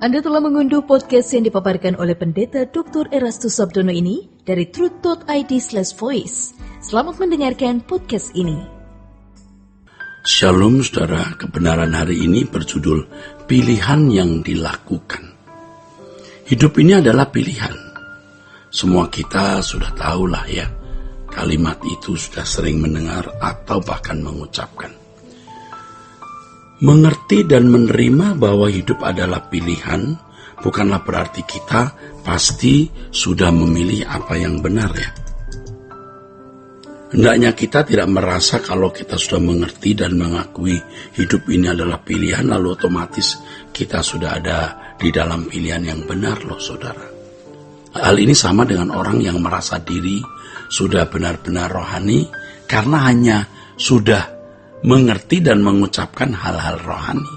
Anda telah mengunduh podcast yang dipaparkan oleh Pendeta Dr. Erastus Sabdono ini dari truth.id/voice. Selamat mendengarkan podcast ini. Shalom saudara, kebenaran hari ini berjudul Pilihan yang Dilakukan. Hidup ini adalah pilihan. Semua kita sudah tahulah ya, kalimat itu sudah sering mendengar atau bahkan mengucapkan. Mengerti dan menerima bahwa hidup adalah pilihan bukanlah berarti kita pasti sudah memilih apa yang benar ya. Hendaknya kita tidak merasa kalau kita sudah mengerti dan mengakui hidup ini adalah pilihan lalu otomatis kita sudah ada di dalam pilihan yang benar loh saudara. Hal ini sama dengan orang yang merasa diri sudah benar-benar rohani karena hanya sudah mengerti dan mengucapkan hal-hal rohani.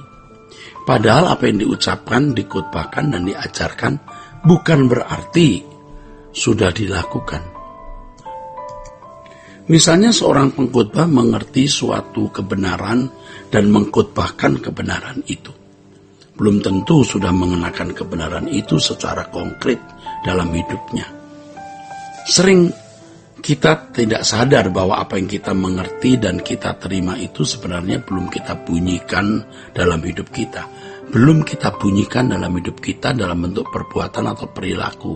Padahal apa yang diucapkan, dikutbahkan dan diajarkan bukan berarti sudah dilakukan. Misalnya seorang pengkhotbah mengerti suatu kebenaran dan mengkhotbahkan kebenaran itu. Belum tentu sudah mengenakan kebenaran itu secara konkret dalam hidupnya. Sering kita tidak sadar bahwa apa yang kita mengerti dan kita terima itu sebenarnya belum kita bunyikan dalam hidup kita. Belum kita bunyikan dalam hidup kita dalam bentuk perbuatan atau perilaku.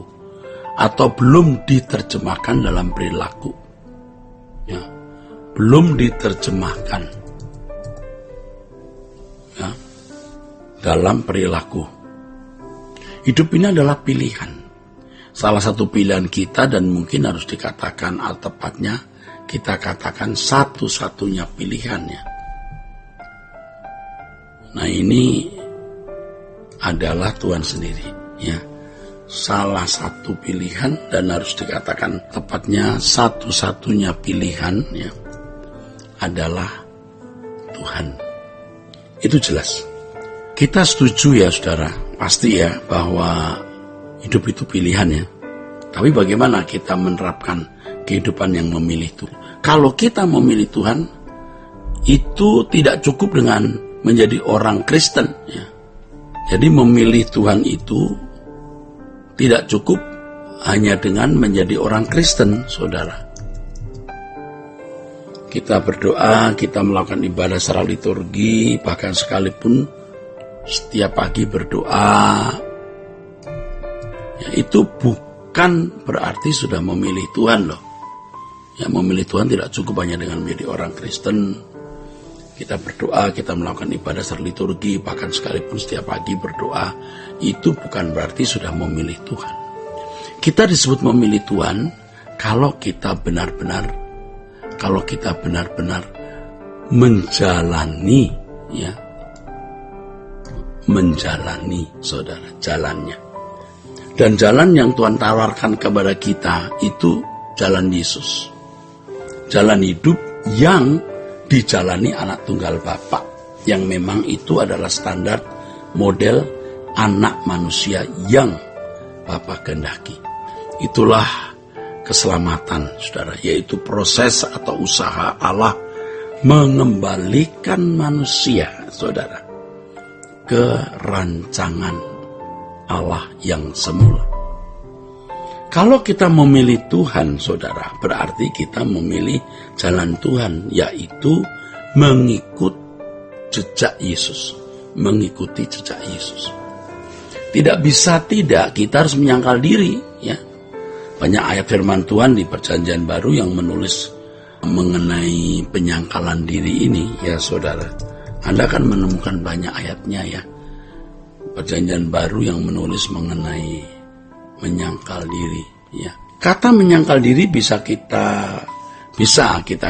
Atau belum diterjemahkan dalam perilaku. Ya, belum diterjemahkan ya, dalam perilaku. Hidup ini adalah pilihan. Salah satu pilihan kita dan mungkin harus dikatakan atau tepatnya kita katakan satu-satunya pilihannya. Nah ini adalah Tuhan sendiri ya. Salah satu pilihan dan harus dikatakan tepatnya satu-satunya pilihan ya adalah Tuhan. Itu jelas. Kita setuju ya saudara, pasti ya bahwa hidup itu pilihan ya. Tapi bagaimana kita menerapkan kehidupan yang memilih Tuhan? Kalau kita memilih Tuhan, itu tidak cukup dengan menjadi orang Kristen ya. Jadi memilih Tuhan itu tidak cukup hanya dengan menjadi orang Kristen, saudara. Kita berdoa, kita melakukan ibadah secara liturgi, bahkan sekalipun setiap pagi berdoa, ya, itu bukan berarti sudah memilih Tuhan loh. Ya, memilih Tuhan tidak cukup hanya dengan menjadi orang Kristen. Kita berdoa, kita melakukan ibadah secara liturgi, bahkan sekalipun setiap pagi berdoa, itu bukan berarti sudah memilih Tuhan. Kita disebut memilih Tuhan kalau kita benar-benar menjalani ya, menjalani saudara, jalannya. Dan jalan yang Tuhan tawarkan kepada kita itu jalan Yesus. Jalan hidup yang dijalani anak tunggal Bapa, yang memang itu adalah standar model anak manusia yang Bapa kehendaki. Itulah keselamatan, saudara, yaitu proses atau usaha Allah mengembalikan manusia, saudara, ke rancangan Allah yang semula. Kalau kita memilih Tuhan, saudara, berarti kita memilih jalan Tuhan, yaitu mengikut jejak Yesus, mengikuti jejak Yesus. Tidak bisa tidak, kita harus menyangkal diri, ya. Banyak ayat firman Tuhan di Perjanjian Baru yang menulis mengenai penyangkalan diri ini, ya saudara. Anda akan menemukan banyak ayatnya, ya. Perjanjian Baru yang menulis mengenai menyangkal diri, ya. Kata menyangkal diri bisa kita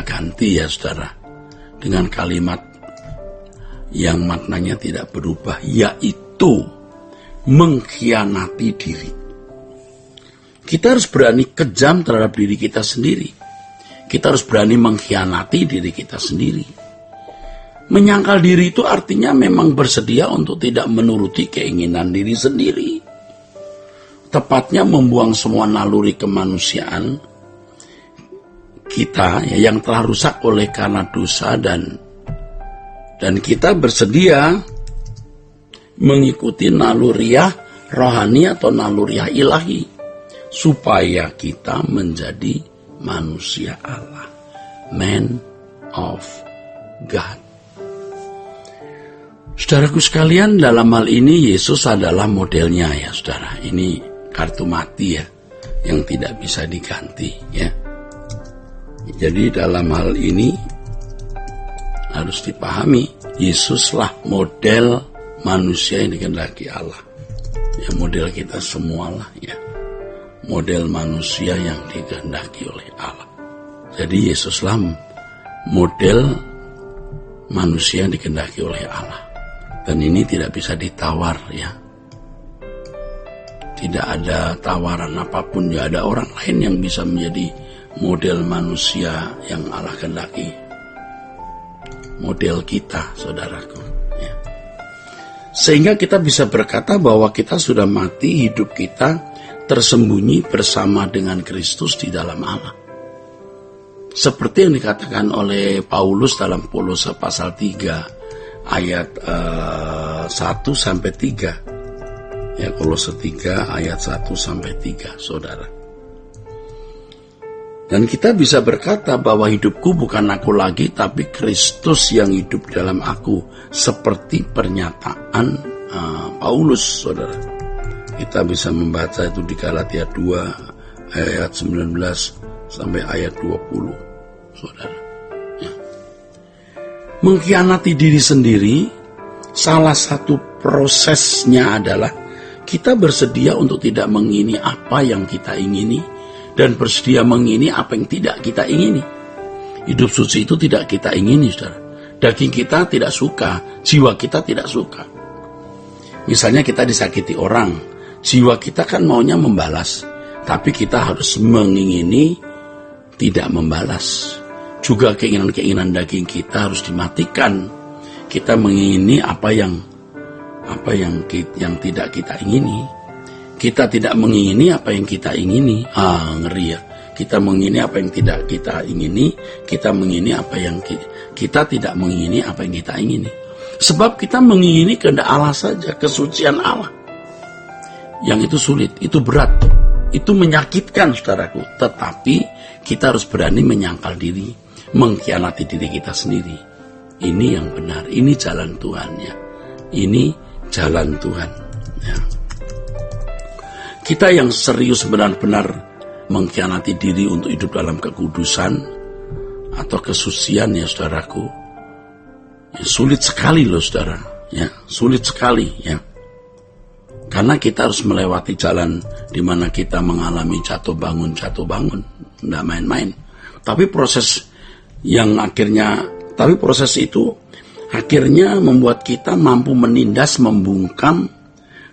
ganti, ya saudara, dengan kalimat yang maknanya tidak berubah, yaitu mengkhianati diri. Kita harus berani kejam terhadap diri kita sendiri. Kita harus berani mengkhianati diri kita sendiri. Menyangkal diri itu artinya memang bersedia untuk tidak menuruti keinginan diri sendiri. Tepatnya membuang semua naluri kemanusiaan kita yang telah rusak oleh karena dosa dan kita bersedia mengikuti naluriah rohani atau naluriah ilahi, supaya kita menjadi manusia Allah, man of God. Saudaraku sekalian, dalam hal ini Yesus adalah modelnya ya saudara. Ini kartu mati ya, yang tidak bisa diganti ya. Jadi dalam hal ini harus dipahami, Yesuslah model manusia yang dikehendaki Allah. Ya, model kita semualah ya. Model manusia yang dikehendaki oleh Allah. Jadi Yesuslah model manusia yang dikehendaki oleh Allah. Dan ini tidak bisa ditawar ya. Tidak ada tawaran apapun, tidak ada orang lain yang bisa menjadi model manusia yang Allah kehendaki. Model kita, saudaraku ya. Sehingga kita bisa berkata bahwa kita sudah mati, hidup kita tersembunyi bersama dengan Kristus di dalam Allah. Seperti yang dikatakan oleh Paulus dalam Kolose pasal 3 ayat 1-3 ya, Kolose 3 ayat 1-3 saudara. Dan kita bisa berkata bahwa hidupku bukan aku lagi, tapi Kristus yang hidup dalam aku, seperti pernyataan Paulus saudara. Kita bisa membaca itu di Galatia 2 ayat 19 sampai ayat 20 saudara. Mengkhianati diri sendiri, salah satu prosesnya adalah kita bersedia untuk tidak mengingini apa yang kita ingini dan bersedia mengingini apa yang tidak kita ingini. Hidup suci itu tidak kita ingini, saudara. Daging kita tidak suka, jiwa kita tidak suka. Misalnya kita disakiti orang, jiwa kita kan maunya membalas, tapi kita harus mengingini tidak membalas. Juga keinginan-keinginan daging kita harus dimatikan. Kita mengingini apa yang tidak kita ingini. Kita tidak mengingini apa yang kita ingini. Ngeri ya. Kita mengingini apa yang tidak kita ingini. Kita mengingini apa yang kita tidak mengingini apa yang kita ingini. Sebab kita mengingini kehendak Allah saja, kesucian Allah. Yang itu sulit, itu berat, itu menyakitkan saudaraku. Tetapi kita harus berani menyangkal diri, mengkhianati diri kita sendiri. Ini yang benar, ini jalan Tuhan ya. Ini jalan Tuhan ya. Kita yang serius benar-benar mengkhianati diri untuk hidup dalam kekudusan atau kesucian ya saudaraku, ya, sulit sekali loh saudara ya, sulit sekali ya. Karena kita harus melewati jalan di mana kita mengalami jatuh bangun, tidak main-main. Tapi proses itu akhirnya membuat kita mampu menindas, membungkam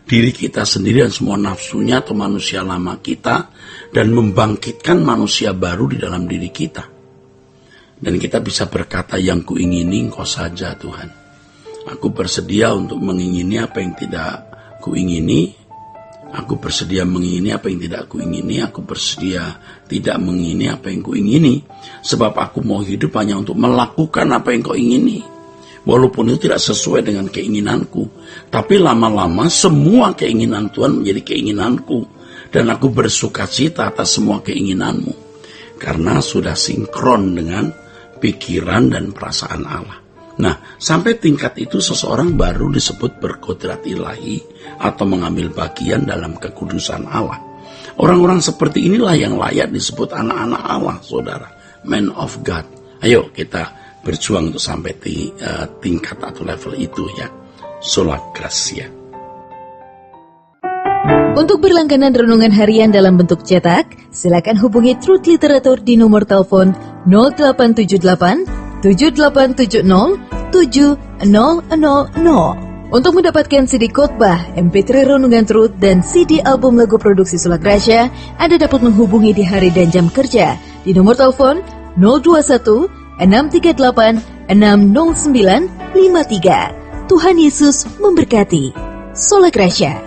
diri kita sendiri dan semua nafsunya atau manusia lama kita, dan membangkitkan manusia baru di dalam diri kita. Dan kita bisa berkata, yang kuingini Engkau saja Tuhan. Aku bersedia untuk mengingini apa yang tidak kuingini. Aku bersedia mengingini apa yang tidak kuingini. Aku bersedia tidak mengingini apa yang kuingini. Sebab aku mau hidup hanya untuk melakukan apa yang kau ingini. Walaupun itu tidak sesuai dengan keinginanku. Tapi lama-lama semua keinginan Tuhan menjadi keinginanku. Dan aku bersukacita atas semua keinginanmu. Karena sudah sinkron dengan pikiran dan perasaan Allah. Nah, sampai tingkat itu seseorang baru disebut berkodrat ilahi atau mengambil bagian dalam kekudusan Allah. Orang-orang seperti inilah yang layak disebut anak-anak Allah, saudara. Man of God. Ayo kita berjuang untuk sampai di tingkat atau level itu ya. Sola Gracia. Untuk berlangganan renungan harian dalam bentuk cetak, silakan hubungi Truth Literatur di nomor telepon 0878 7870 7000. Untuk mendapatkan CD khotbah, MP3 renungan Truth, dan CD album lagu produksi Sola Gracia, Anda dapat menghubungi di hari dan jam kerja di nomor telepon 021 638 60953. Tuhan Yesus memberkati. Sola Gracia.